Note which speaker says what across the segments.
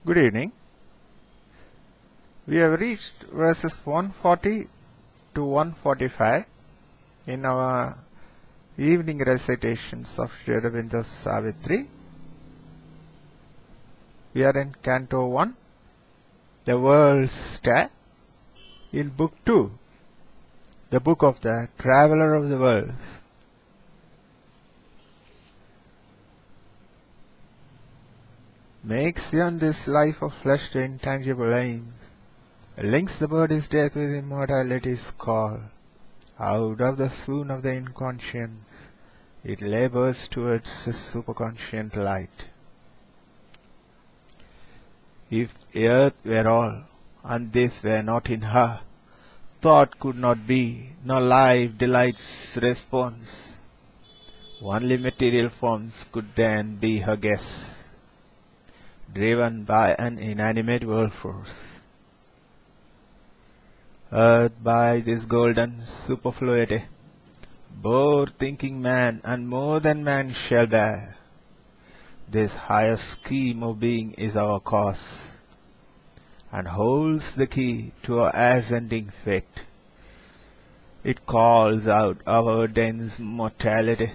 Speaker 1: Good evening. We have reached verses 140 to 145 in our evening recitations of Sri Aurobindo's Savitri. We are in Canto 1, The World's Star, in Book 2, the book of the Traveller of the Worlds. Makes on this life of flesh to intangible aims, links the body's death with immortality's call. Out of the swoon of the inconscience, it labors towards the superconscient light. If earth were all, and this were not in her, thought could not be, nor life delight's response. Only material forms could then be her guests, driven by an inanimate world force. Earth by this golden superfluity, bore thinking man and more than man shall bear. This higher scheme of being is our cause, and holds the key to our ascending fate. It calls out our dense mortality,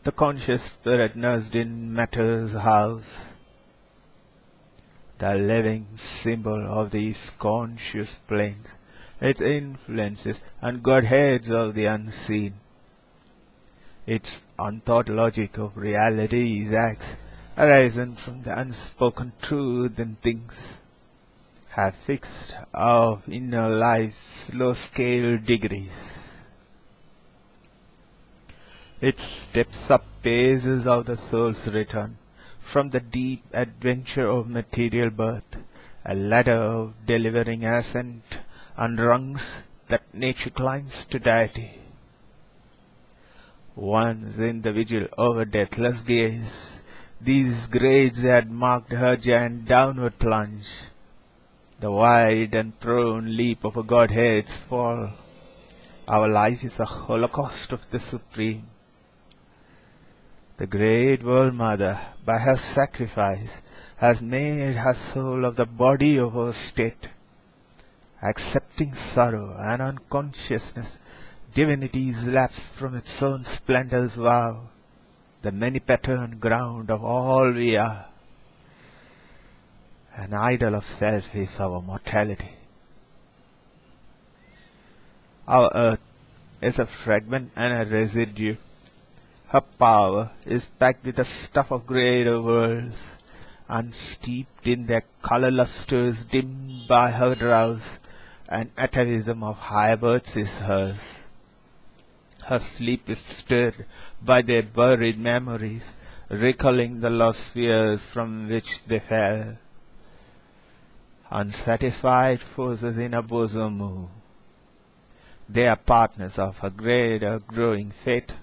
Speaker 1: the conscious spirit nursed in matter's house, the living symbol of these conscious planes, its influences and godheads of the unseen. Its unthought logic of reality's acts, arisen from the unspoken truth in things, have fixed our inner life's low-scale degrees. It steps up paces of the soul's return from the deep adventure of material birth, a ladder of delivering ascent and rungs that nature climbs to deity. Once in the vigil of a deathless gaze, these grades had marked her giant downward plunge, the wide and prone leap of a Godhead's fall. Our life is a holocaust of the Supreme. The great World Mother, by her sacrifice, has made her soul of the body of her state. Accepting sorrow and unconsciousness, divinity's lapse from its own splendor's vow, the many-patterned ground of all we are. An idol of self is our mortality. Our earth is a fragment and a residue. Her power is packed with the stuff of greater worlds, and steeped in their color lustres dimmed by her drowse, an atavism of higher births is hers. Her sleep is stirred by their buried memories, recalling the lost spheres from which they fell. Unsatisfied forces in her bosom move. They are partners of her greater growing fate,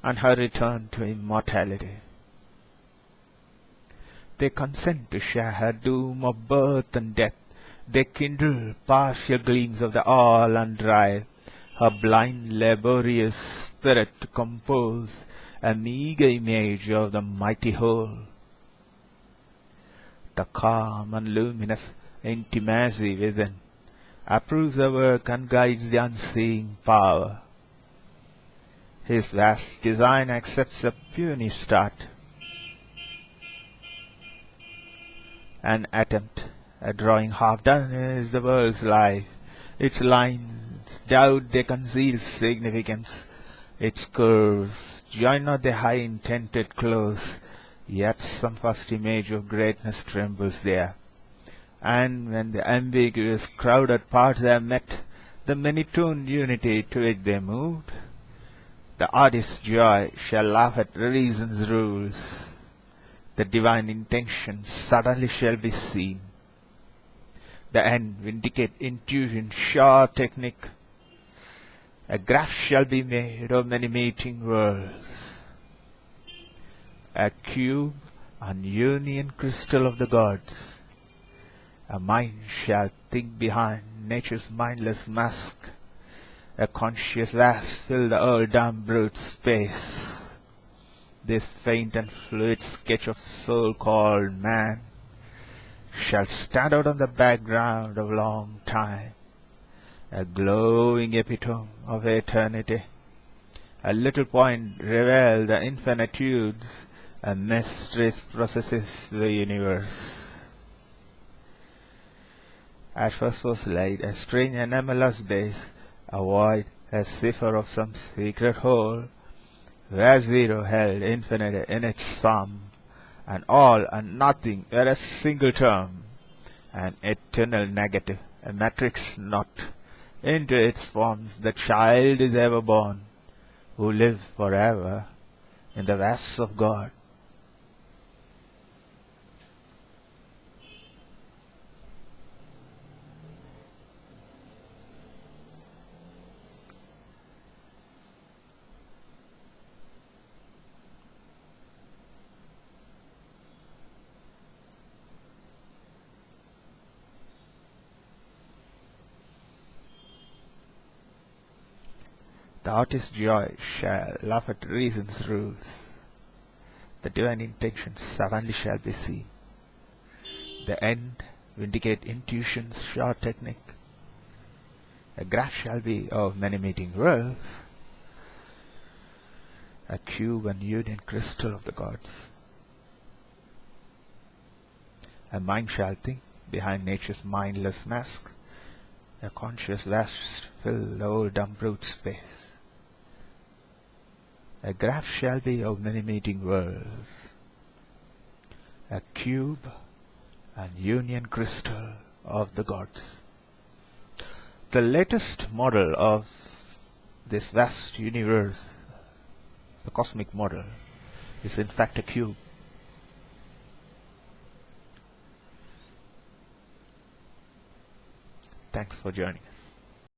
Speaker 1: and her return to immortality. They consent to share her doom of birth and death. They kindle partial gleams of the all and drive her blind laborious spirit to compose a meager image of the mighty whole. The calm and luminous intimacy within approves the work and guides the unseeing power. His vast design accepts a puny start, an attempt at drawing half done is the world's life. Its lines doubt their concealed significance. Its curves join not their high-intended close, yet some first image of greatness trembles there. And when the ambiguous crowded parts are met, the many-toned unity to which they moved, the artist's joy shall laugh at reason's rules. The divine intention suddenly shall be seen. The end vindicate intuition's sure technique. A graph shall be made of many meeting worlds. A cube and union crystal of the gods. A mind shall think behind nature's mindless mask. A conscious vast fill the old dumb brute space. This faint and fluid sketch of soul called man shall stand out on the background of long time, a glowing epitome of eternity. A little point reveal the infinitudes, a mysteries processes the universe. At first was laid a strange anomalous base, a void, a cipher of some secret hole, where zero held infinity in its sum, and all and nothing were a single term, an eternal negative, a matrix not. Into its forms the child is ever born, who lives forever in the vast of God. The artist's joy shall laugh at reason's rules. The divine intention suddenly shall be seen. The end vindicate intuition's sure technique. A graph shall be of many meeting worlds, a cube and union crystal of the gods. A mind shall think behind nature's mindless mask, a conscious vast fill the old dumb brute space. A graph shall be of many meeting worlds, a cube and union crystal of the gods. The latest model of this vast universe, the cosmic model, is in fact a cube. Thanks for joining us.